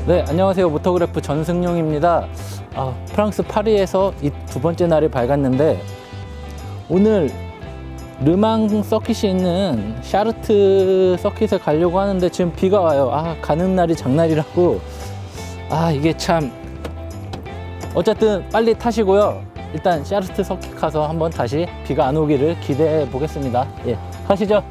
네, 안녕하세요. 모터그래프 전승용입니다. 프랑스 파리에서 이 두 번째 날이 밝았는데 오늘 르망 서킷이 있는 샤르트 서킷에 가려고 하는데 지금 비가 와요. 가는 날이 장날이라고. 이게 참. 어쨌든 빨리 타시고요. 일단 샤르트 서킷 가서 한번 다시 비가 안 오기를 기대해 보겠습니다. 예, 가시죠.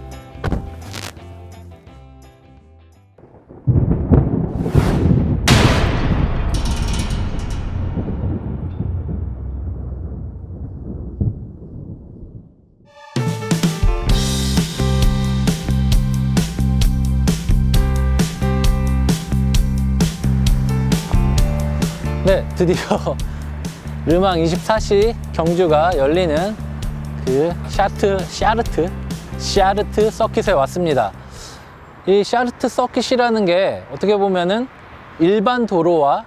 네, 드디어 르망 24시 경주가 열리는 그 샤르트 서킷에 왔습니다. 이 샤르트 서킷이라는 게 어떻게 보면은 일반 도로와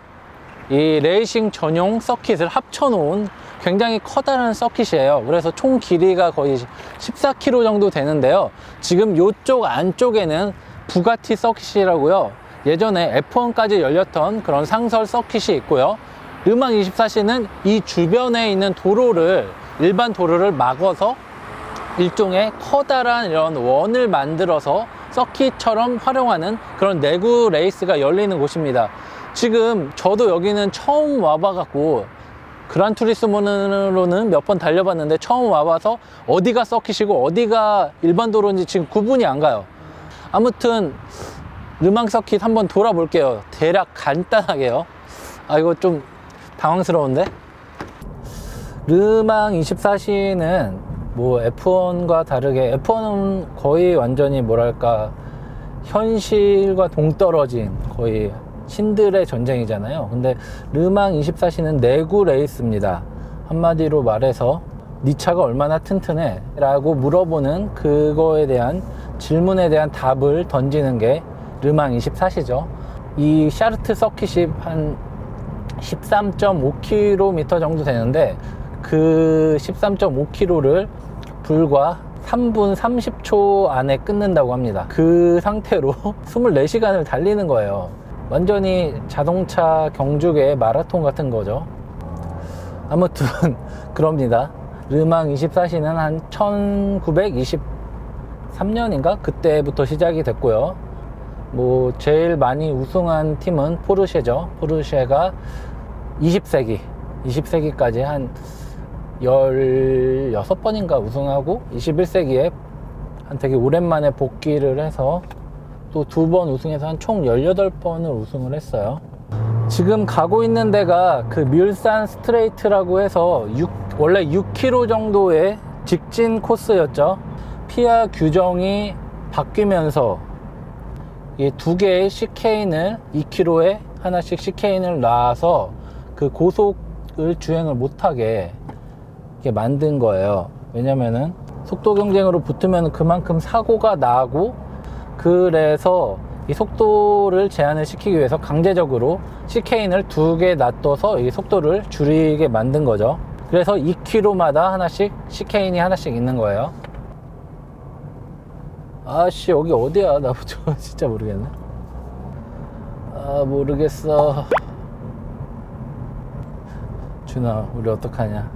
이 레이싱 전용 서킷을 합쳐놓은 굉장히 커다란 서킷이에요. 그래서 총 길이가 거의 14km 정도 되는데요. 지금 이쪽 안쪽에는 부가티 서킷이라고요. 예전에 F1까지 열렸던 그런 상설 서킷이 있고요. 르망 24시는 이 주변에 있는 도로를, 일반 도로를 막아서 일종의 커다란 이런 원을 만들어서 서킷처럼 활용하는 그런 내구 레이스가 열리는 곳입니다. 지금 저도 여기는 처음 와봐갖고 그란투리스모로는 몇 번 달려봤는데 처음 와봐서 어디가 서킷이고 어디가 일반 도로인지 지금 구분이 안 가요. 아무튼 르망 서킷 한번 돌아볼게요. 대략 간단하게요. 이거 좀 당황스러운데? 르망 24시는 뭐 F1과 다르게, F1은 거의 완전히 뭐랄까 현실과 동떨어진 거의 신들의 전쟁이잖아요. 근데 르망 24시는 내구 레이스입니다. 한마디로 말해서 네 차가 얼마나 튼튼해? 라고 물어보는 그거에 대한 질문에 대한 답을 던지는 게 르망 24시죠. 이 샤르트 서킷이 한 13.5km 정도 되는데 그 13.5km를 불과 3분 30초 안에 끊는다고 합니다. 그 상태로 24시간을 달리는 거예요. 완전히 자동차 경주계의 마라톤 같은 거죠. 아무튼 그럽니다. 르망 24시는 한 1923년인가? 그때부터 시작이 됐고요. 뭐 제일 많이 우승한 팀은 포르쉐죠. 포르쉐가 20세기까지 한 16번인가 우승하고 21세기에 한 되게 오랜만에 복귀를 해서 또 2번 우승해서 한 총 18번을 우승을 했어요. 지금 가고 있는 데가 그 뮬산 스트레이트라고 해서 원래 6km 정도의 직진 코스였죠. 피아 규정이 바뀌면서 이 두 개의 시케인을 2km에 하나씩 시케인을 놔서 그 고속을 주행을 못하게 이렇게 만든 거예요. 왜냐면은 속도 경쟁으로 붙으면 그만큼 사고가 나고, 그래서 이 속도를 제한을 시키기 위해서 강제적으로 시케인을 2개 놔둬서 이 속도를 줄이게 만든 거죠. 그래서 2km마다 하나씩 시케인이 하나씩 있는 거예요. 여기 어디야? 나 진짜 모르겠네. 모르겠어. 준아, 우리 어떡하냐?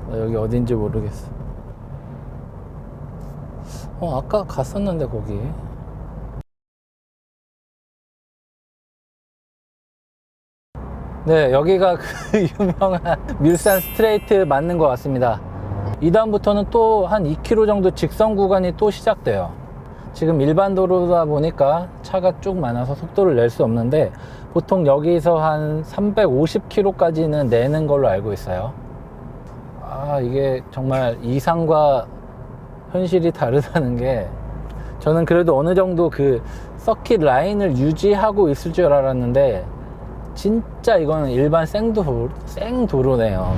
나 여기 어딘지 모르겠어. 아까 갔었는데 거기. 네, 여기가 그 유명한 뮬산 스트레이트 맞는 것 같습니다. 이 다음부터는 또 한 2km 정도 직선 구간이 또 시작돼요. 지금 일반 도로다 보니까 차가 쭉 많아서 속도를 낼 수 없는데 보통 여기서 한 350km까지는 내는 걸로 알고 있어요. 이게 정말 이상과 현실이 다르다는 게, 저는 그래도 어느 정도 그 서킷 라인을 유지하고 있을 줄 알았는데 진짜 이거는 일반 생도로네요.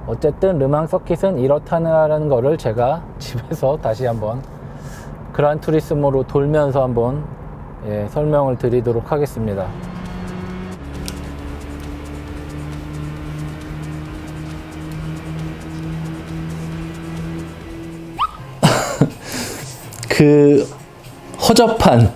어쨌든 르망 서킷은 이렇다는 거를 제가 집에서 다시 한번 그란투리스모로 돌면서 한번 설명을 드리도록 하겠습니다. 그 허접한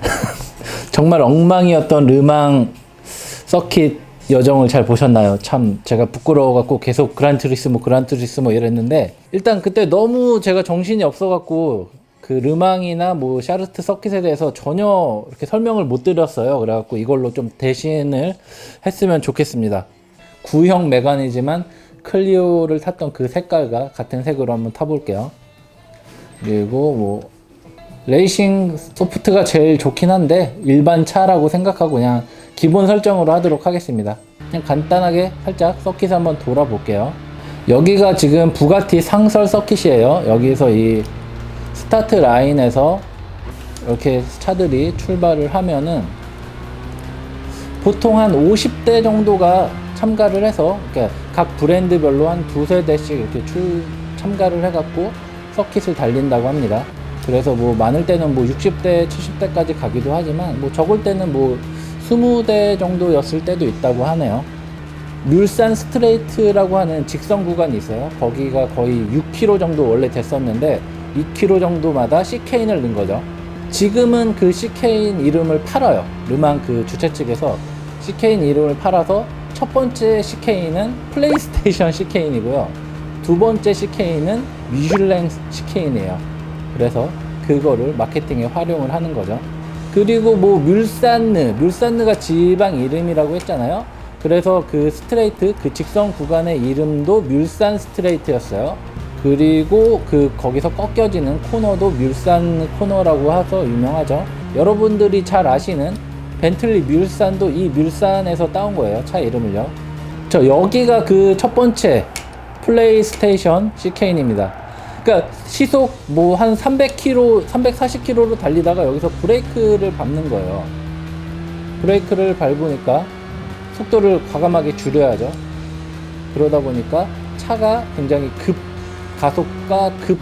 정말 엉망이었던 르망 서킷 여정을 잘 보셨나요? 참 제가 부끄러워갖고 계속 그란투리스모 이랬는데, 일단 그때 너무 제가 정신이 없어갖고 그 르망이나 뭐 샤르트 서킷에 대해서 전혀 이렇게 설명을 못 드렸어요. 그래갖고 이걸로 좀 대신을 했으면 좋겠습니다. 구형 메간이지만 클리오를 탔던 그 색깔과 같은 색으로 한번 타볼게요. 그리고 뭐 레이싱 소프트가 제일 좋긴 한데 일반 차라고 생각하고 그냥 기본 설정으로 하도록 하겠습니다. 그냥 간단하게 살짝 서킷 한번 돌아볼게요. 여기가 지금 부가티 상설 서킷이에요. 여기서 이 스타트 라인에서 이렇게 차들이 출발을 하면은 보통 한 50대 정도가 참가를 해서, 그러니까 각 브랜드별로 한 두세 대씩 이렇게 참가를 해갖고 서킷을 달린다고 합니다. 그래서 뭐 많을 때는 뭐 60대, 70대까지 가기도 하지만 뭐 적을 때는 뭐 20대 정도였을 때도 있다고 하네요. 뮬산 스트레이트라고 하는 직선 구간이 있어요. 거기가 거의 6km 정도 원래 됐었는데 2km 정도마다 시케인을 넣은 거죠. 지금은 그 시케인 이름을 팔아요. 르망 그 주최 측에서 시케인 이름을 팔아서 첫 번째 시케인은 플레이스테이션 시케인이고요. 두 번째 시케인은 미슐랭 시케인이에요. 그래서 그거를 마케팅에 활용을 하는 거죠. 그리고 뭐 뮬산느가 지방 이름이라고 했잖아요. 그래서 그 스트레이트, 그 직선 구간의 이름도 뮬산 스트레이트였어요. 그리고 그 거기서 꺾여지는 코너도 뮬산 코너라고 해서 유명하죠. 여러분들이 잘 아시는 벤틀리 뮬산도 이 뮬산에서 따온 거예요. 차 이름을요. 여기가 그 첫 번째 플레이스테이션 시케인입니다. 그러니까 시속 뭐 한 300km, 340km로 달리다가 여기서 브레이크를 밟는 거예요. 브레이크를 밟으니까 속도를 과감하게 줄여야죠. 그러다 보니까 차가 굉장히 급 가속과 급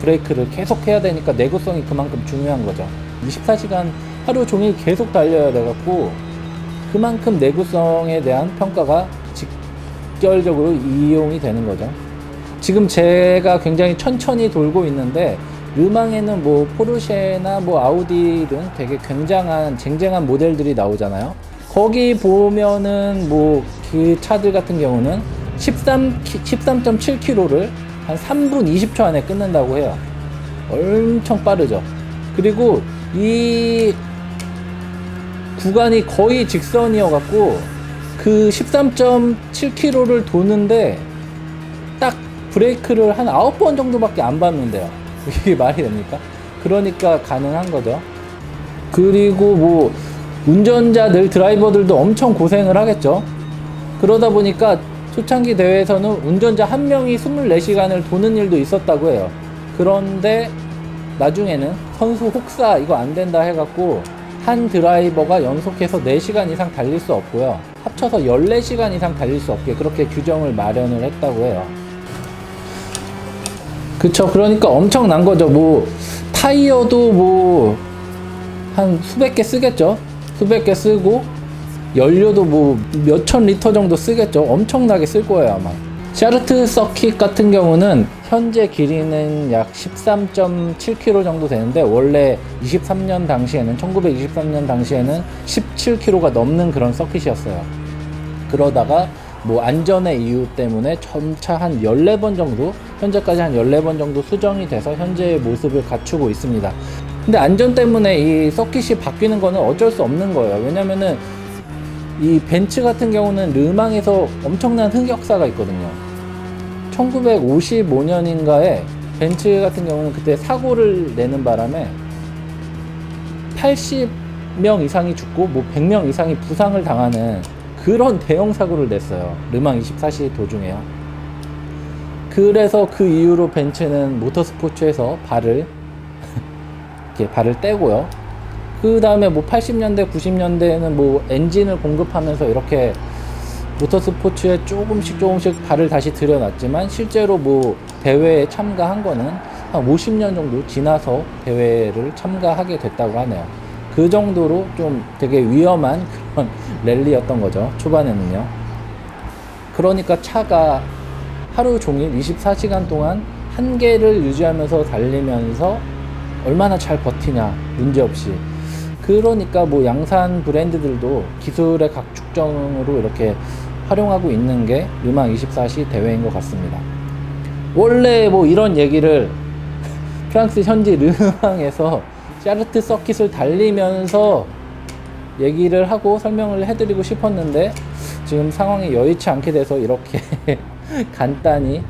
브레이크를 계속 해야 되니까 내구성이 그만큼 중요한 거죠. 24시간 하루 종일 계속 달려야 돼갖고 그만큼 내구성에 대한 평가가 직결적으로 이용이 되는 거죠. 지금 제가 굉장히 천천히 돌고 있는데 르망에는 뭐 포르쉐나 뭐 아우디 등 되게 쟁쟁한 모델들이 나오잖아요. 거기 보면은 뭐 그 차들 같은 경우는 13.7km를 한 3분 20초 안에 끊는다고 해요. 엄청 빠르죠. 그리고 이 구간이 거의 직선이어 갖고 그 13.7km를 도는데 딱 브레이크를 한 9번 정도밖에 안 밟는데요. 이게 말이 됩니까? 그러니까 가능한 거죠. 그리고 뭐 운전자들, 드라이버들도 엄청 고생을 하겠죠. 그러다 보니까 초창기 대회에서는 운전자 한 명이 24시간을 도는 일도 있었다고 해요. 그런데 나중에는 선수 혹사 이거 안 된다 해갖고 한 드라이버가 연속해서 4시간 이상 달릴 수 없고요. 합쳐서 14시간 이상 달릴 수 없게 그렇게 규정을 마련을 했다고 해요. 그쵸. 그러니까 엄청난 거죠. 뭐 타이어도 뭐 한 수백 개 쓰겠죠. 수백 개 쓰고 연료도 뭐 몇천 리터 정도 쓰겠죠. 엄청나게 쓸 거예요 아마. 샤르트 서킷 같은 경우는 현재 길이는 약 13.7km 정도 되는데 원래 1923년 당시에는 17km가 넘는 그런 서킷이었어요. 그러다가 뭐 안전의 이유 때문에 점차 한 14번 정도, 현재까지 한 14번 정도 수정이 돼서 현재의 모습을 갖추고 있습니다. 근데 안전 때문에 이 서킷이 바뀌는 거는 어쩔 수 없는 거예요. 왜냐면은 이 벤츠 같은 경우는 르망에서 엄청난 흑역사가 있거든요. 1955년인가에 벤츠 같은 경우는 그때 사고를 내는 바람에 80명 이상이 죽고 뭐 100명 이상이 부상을 당하는 그런 대형 사고를 냈어요. 르망 24시 도중에요. 그래서 그 이후로 벤츠는 모터스포츠에서 발을 떼고요. 그 다음에 뭐 80년대, 90년대에는 뭐 엔진을 공급하면서 이렇게 모터스포츠에 조금씩 발을 다시 들여놨지만 실제로 뭐 대회에 참가한 거는 한 50년 정도 지나서 대회를 참가하게 됐다고 하네요. 그 정도로 좀 되게 위험한 그런 랠리였던 거죠. 초반에는요. 그러니까 차가 하루 종일 24시간 동안 한계를 유지하면서 달리면서 얼마나 잘 버티냐, 문제없이. 그러니까 뭐 양산 브랜드들도 기술의 각축정으로 이렇게 활용하고 있는 게 르망 24시 대회인 것 같습니다. 원래 뭐 이런 얘기를 프랑스 현지 르망에서 샤르트 서킷을 달리면서 얘기를 하고 설명을 해드리고 싶었는데 지금 상황이 여의치 않게 돼서 이렇게 간단히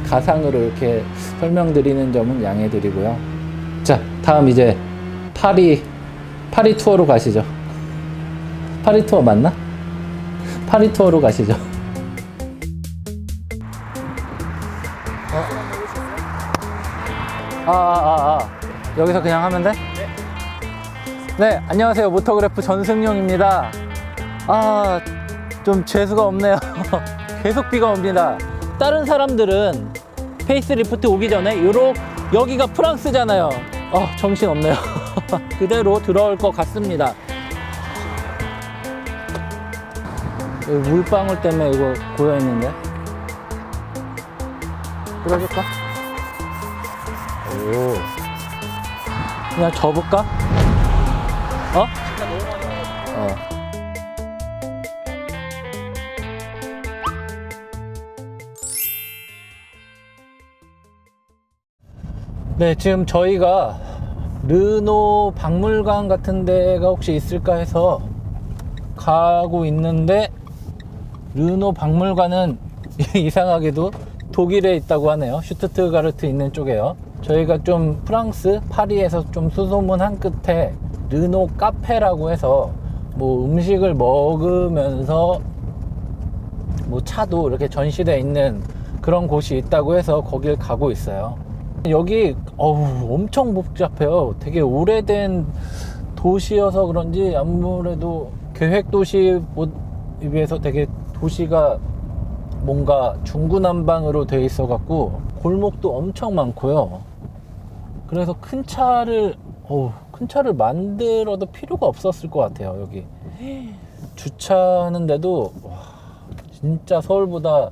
가상으로 이렇게 설명드리는 점은 양해드리고요. 자, 다음 이제 파리 투어로 가시죠. 파리 투어 맞나? 파리 투어로 가시죠. 여기서 그냥 하면 돼? 네, 안녕하세요. 모터그래프 전승용입니다. 좀 재수가 없네요. 계속 비가 옵니다. 다른 사람들은 페이스리프트 오기 전에 여기가 프랑스잖아요. 정신 없네요. 그대로 들어올 것 같습니다. 여기 물방울 때문에 이거 고여있는데 뿌려줄까? 오, 그냥 접을까? 진짜 너무 많이 와가지고. 네, 지금 저희가 르노 박물관 같은 데가 혹시 있을까 해서 가고 있는데, 르노 박물관은 이상하게도 독일에 있다고 하네요. 슈투트가르트 있는 쪽에요. 저희가 좀 프랑스 파리에서 좀 수소문한 끝에 르노 카페라고 해서 뭐 음식을 먹으면서 뭐 차도 이렇게 전시되어 있는 그런 곳이 있다고 해서 거길 가고 있어요. 여기 엄청 복잡해요. 되게 오래된 도시여서 그런지 아무래도 계획도시에 비해서 되게 도시가 뭔가 중구난방으로 돼 있어 갖고 골목도 엄청 많고요. 그래서 큰 차를 만들어도 필요가 없었을 것 같아요. 여기 주차하는데도 진짜 서울보다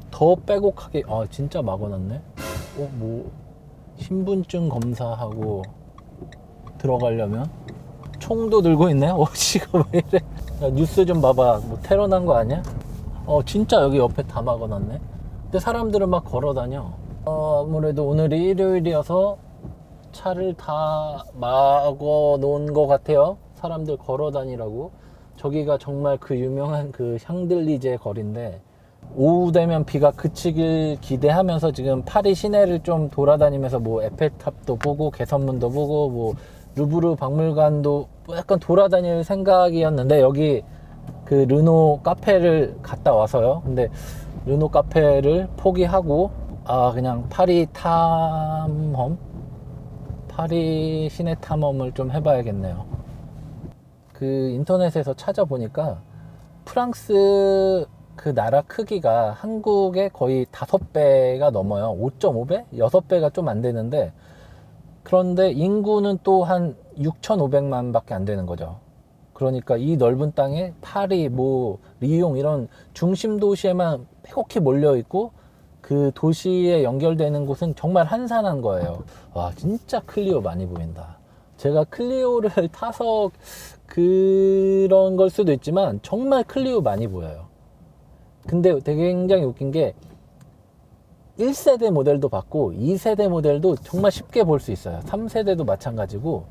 더 빼곡하게 진짜 막아놨네. 뭐 신분증 검사하고 들어가려면 총도 들고 있네. 지금 왜 이래? 야, 뉴스 좀 봐봐. 뭐 테러 난 거 아니야? 진짜 여기 옆에 다 막아놨네. 근데 사람들은 막 걸어다녀. 아무래도 오늘이 일요일이어서 차를 다 막아 놓은 것 같아요. 사람들 걸어 다니라고. 저기가 정말 그 유명한 그 샹들리제 거리인데, 오후 되면 비가 그치길 기대하면서 지금 파리 시내를 좀 돌아다니면서 뭐 에펠탑도 보고 개선문도 보고 뭐 루브르 박물관도 약간 돌아다닐 생각이었는데, 여기 그 르노 카페를 갔다 와서요. 근데 르노 카페를 포기하고 그냥 파리 시내 탐험을 좀 해봐야겠네요. 그 인터넷에서 찾아보니까 프랑스 그 나라 크기가 한국의 거의 5배가 넘어요. 5.5배? 6배가 좀 안 되는데, 그런데 인구는 또 한 6,500만 밖에 안 되는 거죠. 그러니까 이 넓은 땅에 파리, 뭐 리옹 이런 중심 도시에만 빼곡히 몰려 있고, 그 도시에 연결되는 곳은 정말 한산한 거예요. 와, 진짜 클리오 많이 보인다. 제가 클리오를 타서 그런 걸 수도 있지만 정말 클리오 많이 보여요. 근데 되게 굉장히 웃긴 게 1세대 모델도 봤고 2세대 모델도 정말 쉽게 볼 수 있어요. 3세대도 마찬가지고,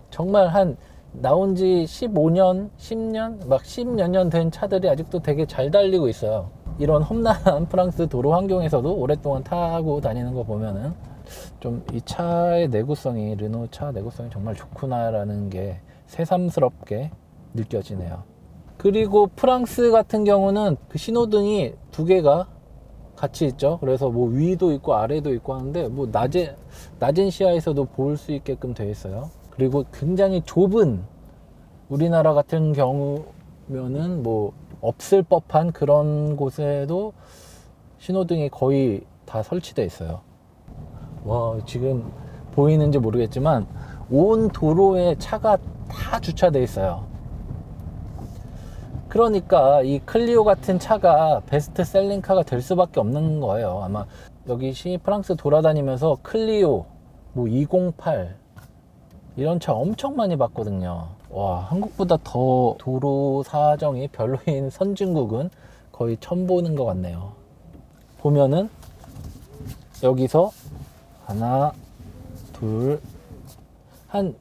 정말 한 나온 지 15년, 10년, 막 10몇 년 된 차들이 아직도 되게 잘 달리고 있어요. 이런 험난한 프랑스 도로 환경에서도 오랫동안 타고 다니는 거 보면은 좀 이 차의 내구성이, 르노 차 내구성이 정말 좋구나라는 게 새삼스럽게 느껴지네요. 그리고 프랑스 같은 경우는 그 신호등이 2개가 같이 있죠. 그래서 뭐 위도 있고 아래도 있고 하는데, 뭐 낮은 시야에서도 볼 수 있게끔 되어 있어요. 그리고 굉장히 좁은, 우리나라 같은 경우면은 뭐 없을 법한 그런 곳에도 신호등이 거의 다 설치되어 있어요. 와, 지금 보이는지 모르겠지만 온 도로에 차가 다 주차되어 있어요. 그러니까 이 클리오 같은 차가 베스트 셀링카가 될 수밖에 없는 거예요. 아마 여기 프랑스 돌아다니면서 클리오, 뭐 208, 이런 차 엄청 많이 봤거든요. 와, 한국보다 더 도로 사정이 별로인 선진국은 거의 처음 보는 것 같네요. 보면은 여기서 하나, 둘, 한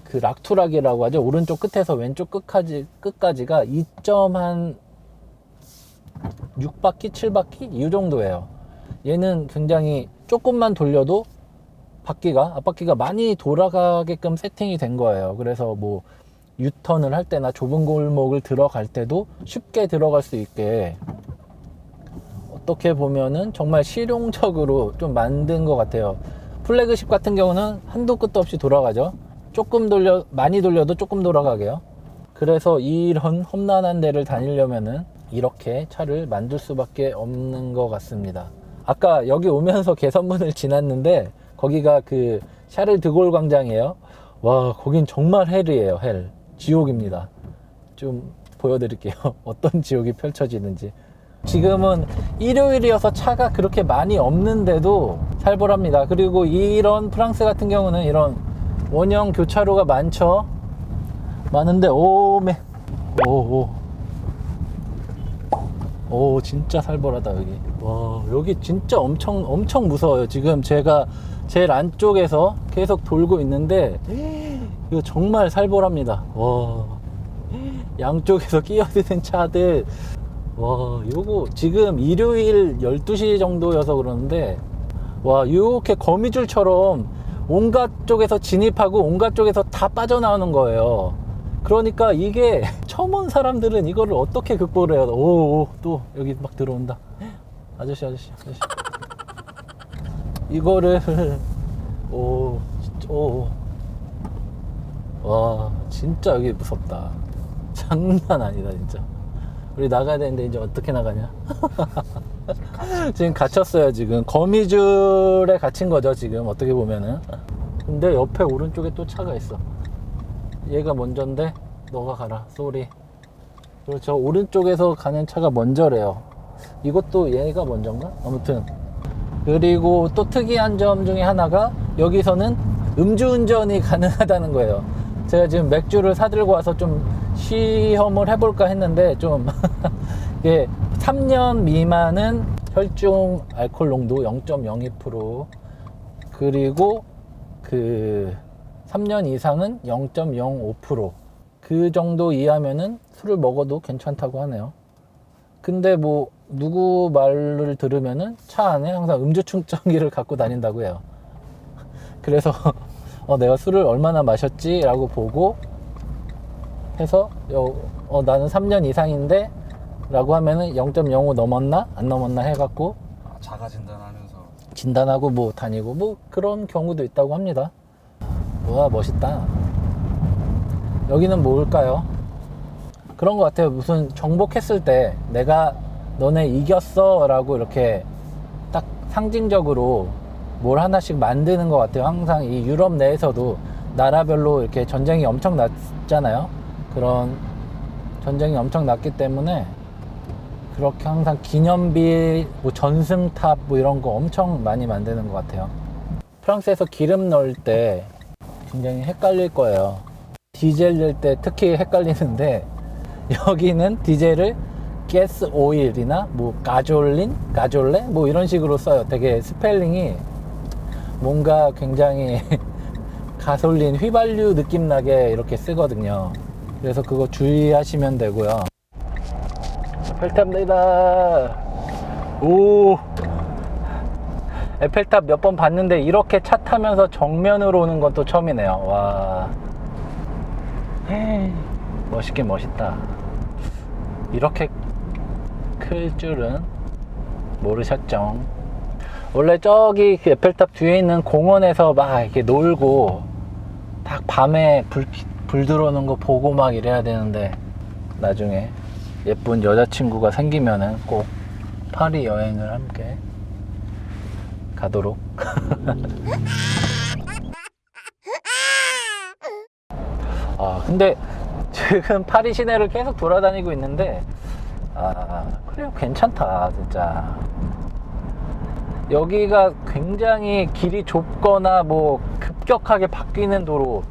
그 락투락이라고 하죠. 오른쪽 끝에서 왼쪽 끝까지가 2.6바퀴, 7바퀴 이 정도예요. 얘는 굉장히 조금만 돌려도 앞바퀴가 많이 돌아가게끔 세팅이 된 거예요. 그래서 뭐 유턴을 할 때나 좁은 골목을 들어갈 때도 쉽게 들어갈 수 있게 어떻게 보면은 정말 실용적으로 좀 만든 것 같아요. 플래그십 같은 경우는 한도 끝도 없이 돌아가죠. 많이 돌려도 조금 돌아가게요. 그래서 이런 험난한 데를 다니려면은 이렇게 차를 만들 수밖에 없는 것 같습니다. 아까 여기 오면서 개선문을 지났는데 거기가 그 샤를 드골 광장이에요. 와, 거긴 정말 헬이에요. 헬. 지옥입니다. 좀 보여드릴게요. 어떤 지옥이 펼쳐지는지. 지금은 일요일이어서 차가 그렇게 많이 없는데도 살벌합니다. 그리고 이런 프랑스 같은 경우는 이런 원형 교차로가 많은데 오 진짜 살벌하다. 여기 진짜 엄청 무서워요. 지금 제가 제일 안쪽에서 계속 돌고 있는데 이거 정말 살벌합니다. 와, 양쪽에서 끼어드는 차들. 와, 요거 지금 일요일 12시 정도여서 그러는데 와, 이렇게 거미줄처럼 온갖 쪽에서 진입하고 온갖 쪽에서 다 빠져나오는 거예요. 그러니까 이게 처음 온 사람들은 이거를 어떻게 극복을 해요. 또 여기 막 들어온다. 아저씨 이거를 와, 진짜 여기 무섭다. 장난 아니다 진짜. 우리 나가야 되는데 이제 어떻게 나가냐. 지금 갇혔어요. 지금 거미줄에 갇힌 거죠 지금 어떻게 보면은. 근데 옆에 오른쪽에 또 차가 있어. 얘가 먼저인데 너가 가라. 쏘리. 그리고 저 오른쪽에서 가는 차가 먼저래요. 이것도 얘가 먼저인가? 아무튼. 그리고 또 특이한 점 중에 하나가 여기서는 음주운전이 가능하다는 거예요. 제가 지금 맥주를 사들고 와서 좀 시험을 해볼까 했는데 좀 이게 3년 미만은 혈중 알코올 농도 0.02% 그리고 그 3년 이상은 0.05% 그 정도 이하면은 술을 먹어도 괜찮다고 하네요. 근데 뭐 누구 말을 들으면은 차 안에 항상 음주 측정기를 갖고 다닌다고 해요. 그래서 내가 술을 얼마나 마셨지 라고 보고 해서 나는 3년 이상인데 라고 하면은 0.05 넘었나 안 넘었나 해갖고 자가 진단하면서 진단하고 뭐 다니고 뭐 그런 경우도 있다고 합니다. 와, 멋있다. 여기는 뭘까요? 그런 것 같아요. 무슨 정복했을 때 내가 너네 이겼어 라고 이렇게 딱 상징적으로 뭘 하나씩 만드는 것 같아요. 항상 이 유럽 내에서도 나라별로 이렇게 전쟁이 엄청 났잖아요. 그런 전쟁이 엄청 났기 때문에 그렇게 항상 기념비, 뭐 전승탑 뭐 이런 거 엄청 많이 만드는 것 같아요. 프랑스에서 기름 넣을 때 굉장히 헷갈릴 거예요. 디젤 넣을 때 특히 헷갈리는데 여기는 디젤을 가스 오일이나 뭐 가졸레 뭐 이런 식으로 써요. 되게 스펠링이 뭔가 굉장히 가솔린 휘발유 느낌 나게 이렇게 쓰거든요. 그래서 그거 주의하시면 되고요. 에펠탑입니다. 오, 에펠탑 몇 번 봤는데 이렇게 차 타면서 정면으로 오는 건 또 처음이네요. 와, 멋있긴 멋있다. 이렇게 클 줄은 모르셨죠? 원래 저기 그 에펠탑 뒤에 있는 공원에서 막 이렇게 놀고 딱 밤에 불 들어오는 거 보고 막 이래야 되는데 나중에 예쁜 여자친구가 생기면은 꼭 파리 여행을 함께 가도록. 근데 지금 파리 시내를 계속 돌아다니고 있는데 그래요, 괜찮다 진짜. 여기가 굉장히 길이 좁거나 뭐 급격하게 바뀌는 도로,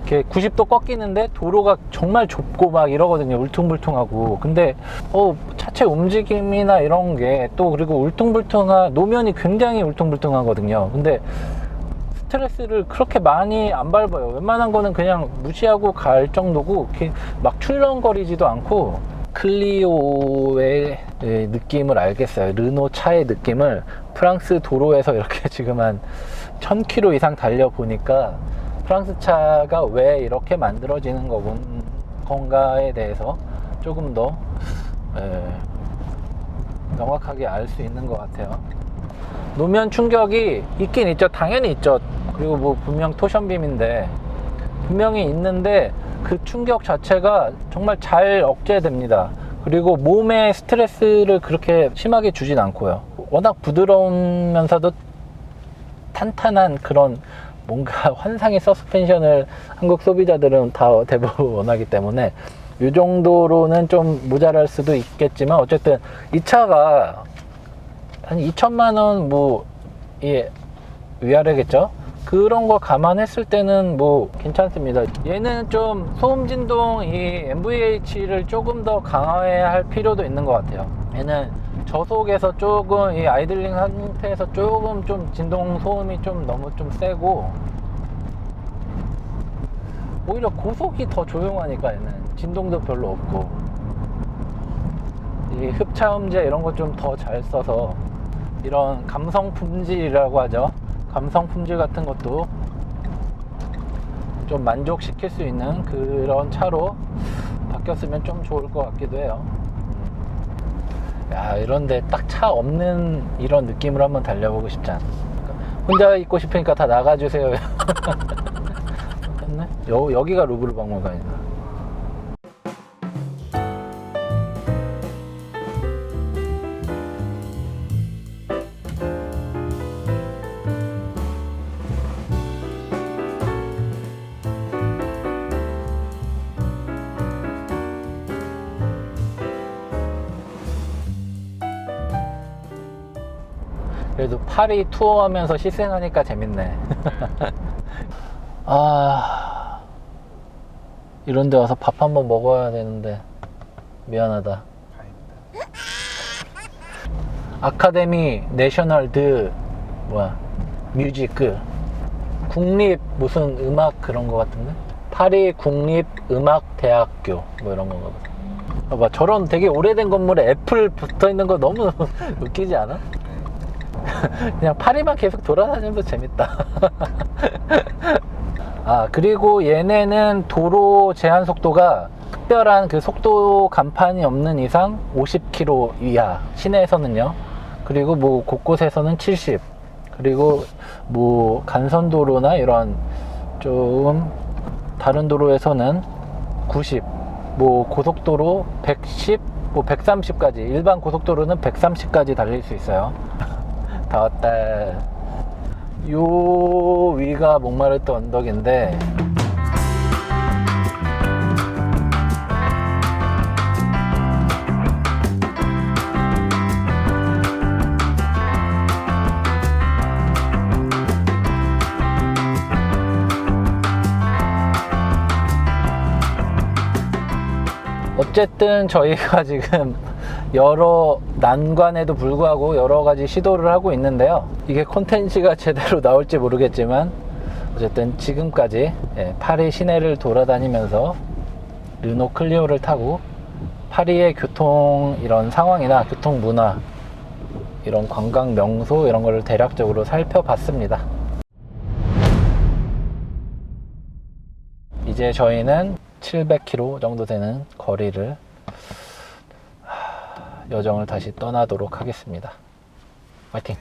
이렇게 90도 꺾이는데 도로가 정말 좁고 막 이러거든요. 울퉁불퉁하고. 근데 차체 움직임이나 이런 게 또, 그리고 노면이 굉장히 울퉁불퉁하거든요. 근데 스트레스를 그렇게 많이 안 밟아요. 웬만한 거는 그냥 무시하고 갈 정도고, 이렇게 막 출렁거리지도 않고. 클리오의 느낌을 알겠어요. 르노 차의 느낌을 프랑스 도로에서 이렇게 지금 한 1000km 이상 달려보니까 프랑스 차가 왜 이렇게 만들어지는 건가에 대해서 조금 더 명확하게 알 수 있는 것 같아요. 노면 충격이 있긴 있죠. 당연히 있죠. 그리고 뭐 분명 토션빔인데 분명히 있는데 그 충격 자체가 정말 잘 억제됩니다. 그리고 몸에 스트레스를 그렇게 심하게 주진 않고요. 워낙 부드러우면서도 탄탄한 그런 뭔가 환상의 서스펜션을 한국 소비자들은 다 대부분 원하기 때문에 이 정도로는 좀 모자랄 수도 있겠지만, 어쨌든 이 차가 한 2천만 원 위아래겠죠? 그런 거 감안했을 때는 뭐 괜찮습니다. 얘는 좀 소음 진동, 이 NVH를 조금 더 강화해야 할 필요도 있는 것 같아요. 얘는 저속에서 조금, 이 아이들링 상태에서 조금 좀 진동 소음이 좀 너무 좀 세고, 오히려 고속이 더 조용하니까 얘는 진동도 별로 없고, 이 흡차음제 이런 거 좀 더 잘 써서 이런 감성 품질이라고 하죠. 감성 품질 같은 것도 좀 만족시킬 수 있는 그런 차로 바뀌었으면 좀 좋을 것 같기도 해요. 야, 이런데 딱 차 없는 이런 느낌으로 한번 달려보고 싶지 않아. 혼자 있고 싶으니까 다 나가주세요. 여기가 루브르 박물관이다. 그래도 파리 투어하면서 시승하니까 재밌네. 아, 이런 데 와서 밥 한번 먹어야 되는데 미안하다. 아카데미 내셔널 뮤직 국립 무슨 음악 그런 거 같은데? 파리 국립음악대학교 뭐 이런 건가 보다. 봐봐, 저런 되게 오래된 건물에 애플 붙어 있는 거 너무 웃기지 않아? 그냥 파리만 계속 돌아다니면서 재밌다. 아, 그리고 얘네는 도로 제한 속도가 특별한 그 속도 간판이 없는 이상 50km 이하, 시내에서는요. 그리고 뭐 곳곳에서는 70, 그리고 뭐 간선도로나 이런 좀 다른 도로에서는 90, 뭐 고속도로 110, 뭐 130까지, 일반 고속도로는 130까지 달릴 수 있어요. 다 왔다. 요 위가 몽마르트 언덕인데, 어쨌든 저희가 지금 여러 난관에도 불구하고 여러 가지 시도를 하고 있는데요. 이게 콘텐츠가 제대로 나올지 모르겠지만 어쨌든 지금까지 파리 시내를 돌아다니면서 르노 클리오를 타고 파리의 교통 이런 상황이나 교통 문화, 이런 관광 명소 이런 거를 대략적으로 살펴봤습니다. 이제 저희는 700km 정도 되는 거리를 여정을 다시 떠나도록 하겠습니다. 화이팅!